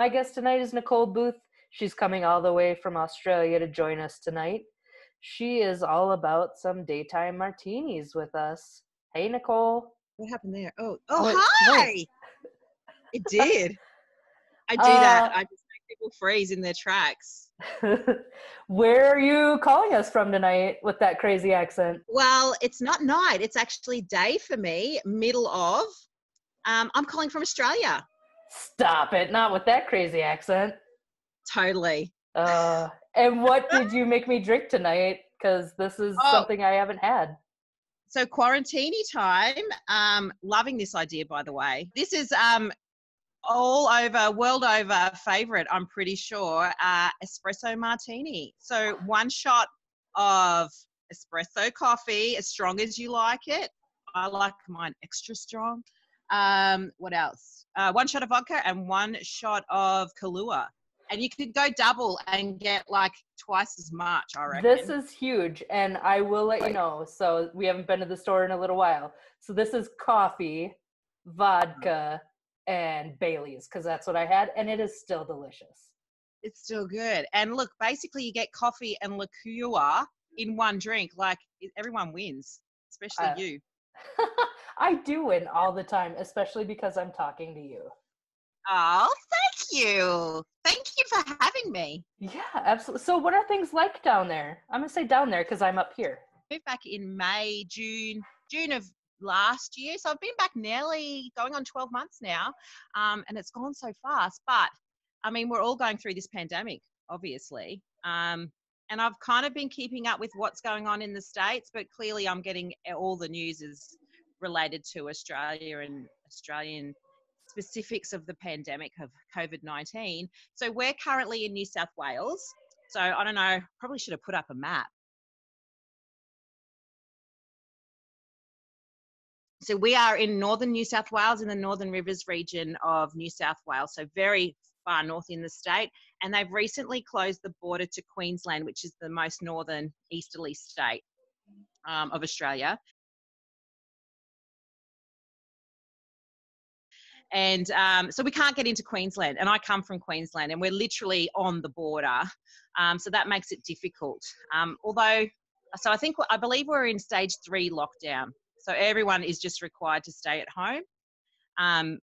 My guest tonight is Nicole Booth. She's coming all the way from Australia to join us tonight. She is all about some daytime martinis with us. Hey, Nicole. What happened there? Oh, Wait. hi! It did. I do that. I just make people freeze in their tracks. Where are you calling us from tonight with that crazy accent? Well, it's not night. It's actually day for me, middle of. I'm calling from Australia. Stop it. Not with that crazy accent. Totally. And what did you make me drink tonight? Because this is something I haven't had. So Quarantini Time. Loving this idea, by the way. This is all over, world over favorite, I'm pretty sure, espresso martini. So 1 shot of espresso coffee, as strong as you like it. I like mine extra strong. What else? 1 shot of vodka and 1 shot of Kahlua. And you could go double and get like twice as much, I reckon. This is huge, and I will let you know. So we haven't been to the store in a little while. So this is coffee, vodka, and Bailey's, because that's what I had, and it is still delicious. It's still good. And look, basically you get coffee and liqueur in one drink. Like, everyone wins, especially you. I do win all the time, especially because I'm talking to you. Oh, thank you. Thank you for having me. Yeah, absolutely. So what are things like down there? I'm going to say down there because I'm up here. I moved back in May, June of last year. So I've been back nearly going on 12 months now. And it's gone so fast. But, I mean, we're all going through this pandemic, obviously. And I've kind of been keeping up with what's going on in the States, but clearly I'm getting all the news is related to Australia and Australian specifics of the pandemic of COVID-19. So we're currently in New South Wales. So I don't know, probably should have put up a map. So we are in northern New South Wales, in the Northern Rivers region of New South Wales, so very far north in the state. And they've recently closed the border to Queensland, which is the most northern easterly state of Australia. And so we can't get into Queensland, and I come from Queensland, and we're literally on the border. So that makes it difficult. So I believe we're in stage 3 lockdown. So everyone is just required to stay at home.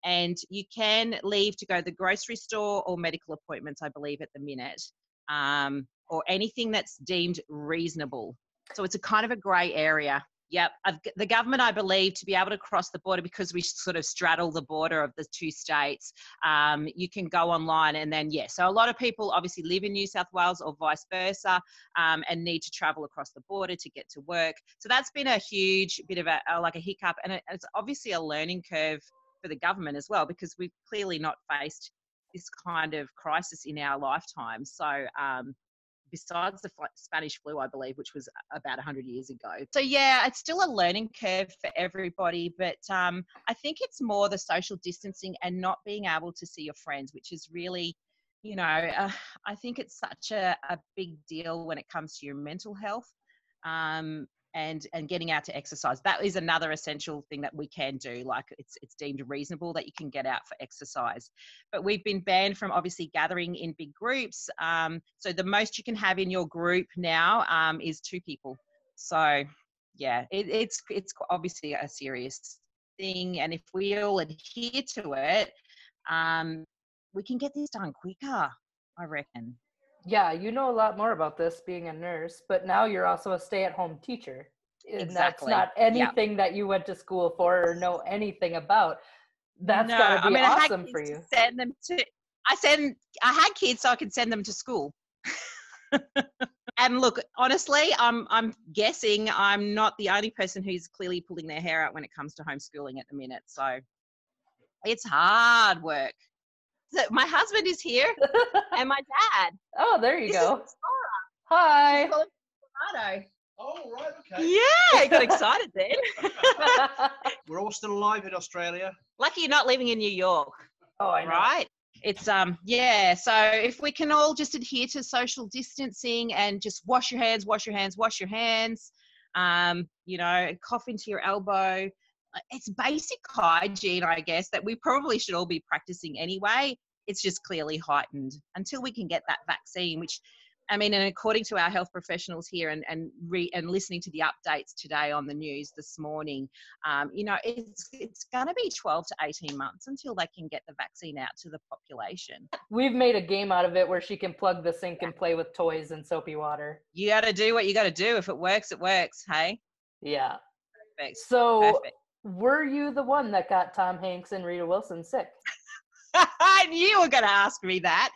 And you can leave to go to the grocery store or medical appointments, I believe, at the minute, or anything that's deemed reasonable. So it's a kind of a grey area. Yep. The government, I believe, to be able to cross the border, because we sort of straddle the border of the 2 states, you can go online and then, so a lot of people obviously live in New South Wales or vice versa, and need to travel across the border to get to work. So that's been a huge bit of a hiccup, and it's obviously a learning curve for the government as well, because we've clearly not faced this kind of crisis in our lifetime. So, besides the Spanish flu, I believe, which was about 100 years ago. So yeah, it's still a learning curve for everybody, but I think it's more the social distancing and not being able to see your friends, which is really, I think it's such a big deal when it comes to your mental health, and getting out to exercise. That is another essential thing that we can do. Like, it's deemed reasonable that you can get out for exercise. But we've been banned from obviously gathering in big groups. So the most you can have in your group now is 2 people. So yeah, it's obviously a serious thing. And if we all adhere to it, we can get this done quicker, I reckon. Yeah, you know a lot more about this being a nurse, but now you're also a stay-at-home teacher. And Exactly. That's not anything that you went to school for or know anything about. That's got to be awesome for you. I had kids so I could send them to school. And look, honestly, I'm guessing I'm not the only person who's clearly pulling their hair out when it comes to homeschooling at the minute. So it's hard work. So my husband is here and my dad. Oh, there you go. This is Laura. Hi. She's calling tomato. Oh, right, okay. Yeah, I got excited then. We're all still alive in Australia. Lucky you're not living in New York. Oh, I know. Right? It's, so if we can all just adhere to social distancing and just wash your hands, cough into your elbow. It's basic hygiene, I guess, that we probably should all be practicing anyway. it's just clearly heightened until we can get that vaccine, which, I mean, and according to our health professionals here and listening to the updates today on the news this morning, it's going to be 12 to 18 months until they can get the vaccine out to the population. We've made a game out of it where she can plug the sink and play with toys and soapy water. You got to do what you got to do. If it works, it works. Hey? Yeah. Perfect. So Perfect. were you the one that got Tom Hanks and Rita Wilson sick? I knew you were going to ask me that.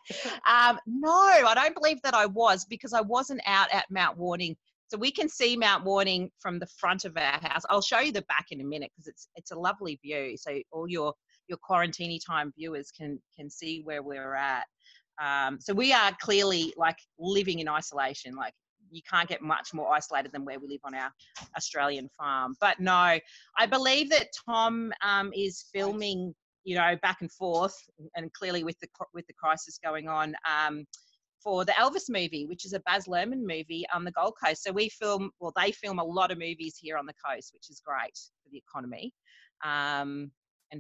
No, I don't believe that I was, because I wasn't out at Mount Warning. So we can see Mount Warning from the front of our house. I'll show you the back in a minute because it's a lovely view. So all your Quarantini Time viewers can see where we're at. So we are clearly like living in isolation. Like you can't get much more isolated than where we live on our Australian farm. But no, I believe that Tom is filming, back and forth, and clearly with the crisis going on, for the Elvis movie, which is a Baz Luhrmann movie on the Gold Coast. So they film a lot of movies here on the coast, which is great for the economy, and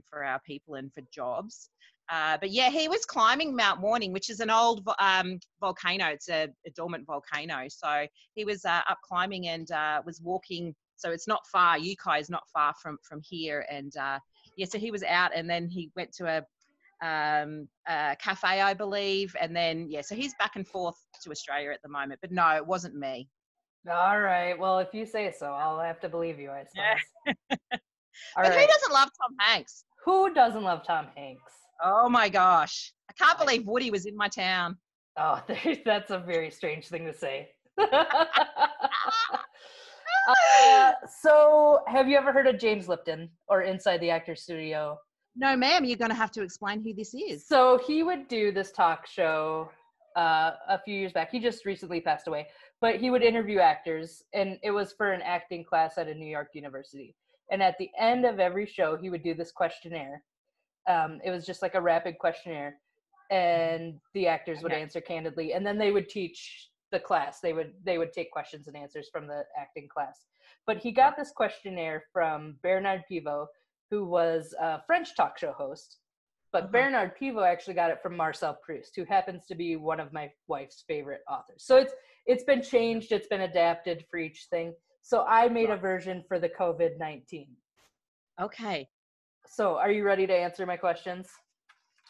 for our people and for jobs. But yeah, he was climbing Mount Warning, which is an old volcano. It's a dormant volcano. So he was up climbing and was walking. So it's not far. Yukai is not far from here. And so he was out, and then he went to a cafe, I believe. And then, so he's back and forth to Australia at the moment. But no, it wasn't me. All right. Well, if you say so, I'll have to believe you, I suppose. But who doesn't love Tom Hanks? Who doesn't love Tom Hanks? Oh, my gosh. I can't believe Woody was in my town. Oh, that's a very strange thing to say. So have you ever heard of James Lipton or Inside the Actors Studio? No, ma'am. You're going to have to explain who this is. So he would do this talk show a few years back. He just recently passed away. But he would interview actors, and it was for an acting class at a New York university. And at the end of every show, he would do this questionnaire. It was just like a rapid questionnaire, and the actors would answer candidly, and then they would teach the class. They would take questions and answers from the acting class. But he got this questionnaire from Bernard Pivot, who was a French talk show host. But Bernard Pivot actually got it from Marcel Proust, who happens to be one of my wife's favorite authors. So it's been changed, it's been adapted for each thing. So I made a version for the COVID-19. Okay. So are you ready to answer my questions?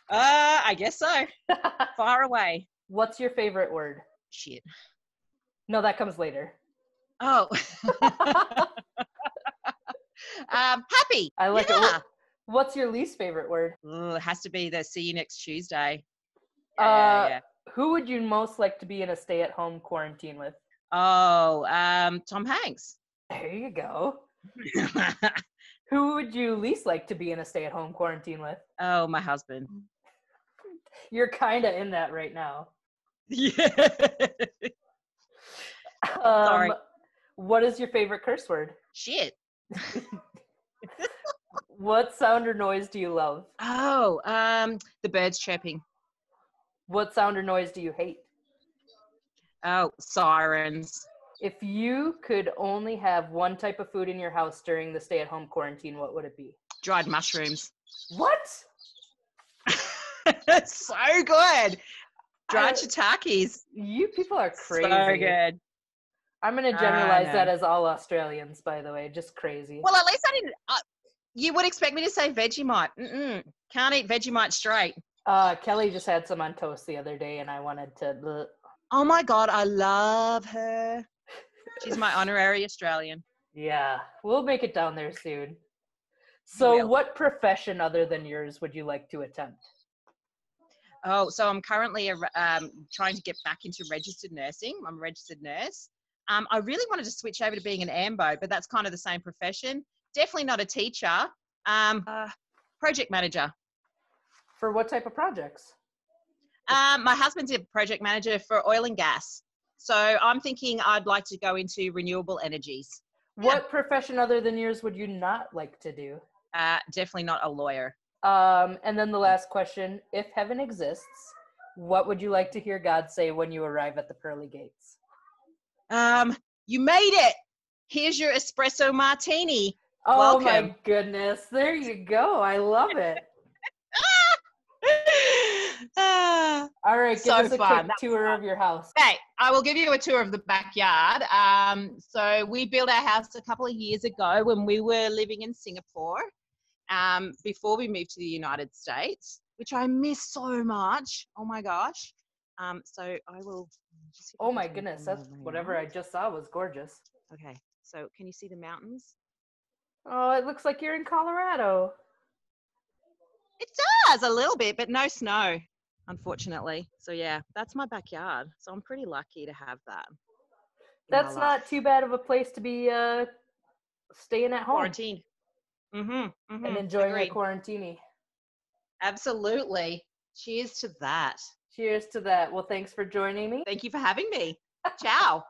I guess so. Far away. What's your favorite word? Shit. No, that comes later. Oh. Happy. I like it. What's your least favorite word? It has to be the see you next Tuesday. Who would you most like to be in a stay-at-home quarantine with? Oh, Tom Hanks. There you go. Who would you least like to be in a stay-at-home quarantine with? Oh, my husband. You're kind of in that right now. Yeah. Sorry. What is your favorite curse word? Shit. What sound or noise do you love? Oh, the birds chirping. What sound or noise do you hate? Oh, sirens. If you could only have one type of food in your house during the stay-at-home quarantine, what would it be? Dried mushrooms. What? That's so good. Dried shiitakes. You people are crazy. So good. I'm going to generalize that as all Australians, by the way. Just crazy. Well, at least I didn't. You would expect me to say Vegemite. Can't eat Vegemite straight. Kelly just had some on toast the other day, and I wanted to... Oh, my God. I love her. She's my honorary Australian. Yeah. We'll make it down there soon. So what profession other than yours would you like to attempt? Oh, so I'm currently trying to get back into registered nursing. I'm a registered nurse. I really wanted to switch over to being an AMBO, but that's kind of the same profession. Definitely not a teacher. Project manager. For what type of projects? My husband's a project manager for oil and gas. So I'm thinking I'd like to go into renewable energies. What profession other than yours would you not like to do? Definitely not a lawyer. And then the last question, if heaven exists, what would you like to hear God say when you arrive at the pearly gates? You made it. Here's your espresso martini. Oh, welcome. My goodness. There you go. I love it. All right, give So us a fun. quick tour of your house. Okay, I will give you a tour of the backyard. So we built our house a couple of years ago when we were living in Singapore, before we moved to the United States, which I miss so much. Oh my gosh. So I will just. Oh my goodness, that's whatever I just saw was gorgeous. Okay, so can you see the mountains? Oh, it looks like you're in Colorado. It does a little bit, but no snow, unfortunately. So yeah, that's my backyard. So I'm pretty lucky to have that. That's not too bad of a place to be staying at home. Quarantined. And enjoying a quarantini. Absolutely. Cheers to that. Cheers to that. Well, thanks for joining me. Thank you for having me. Ciao.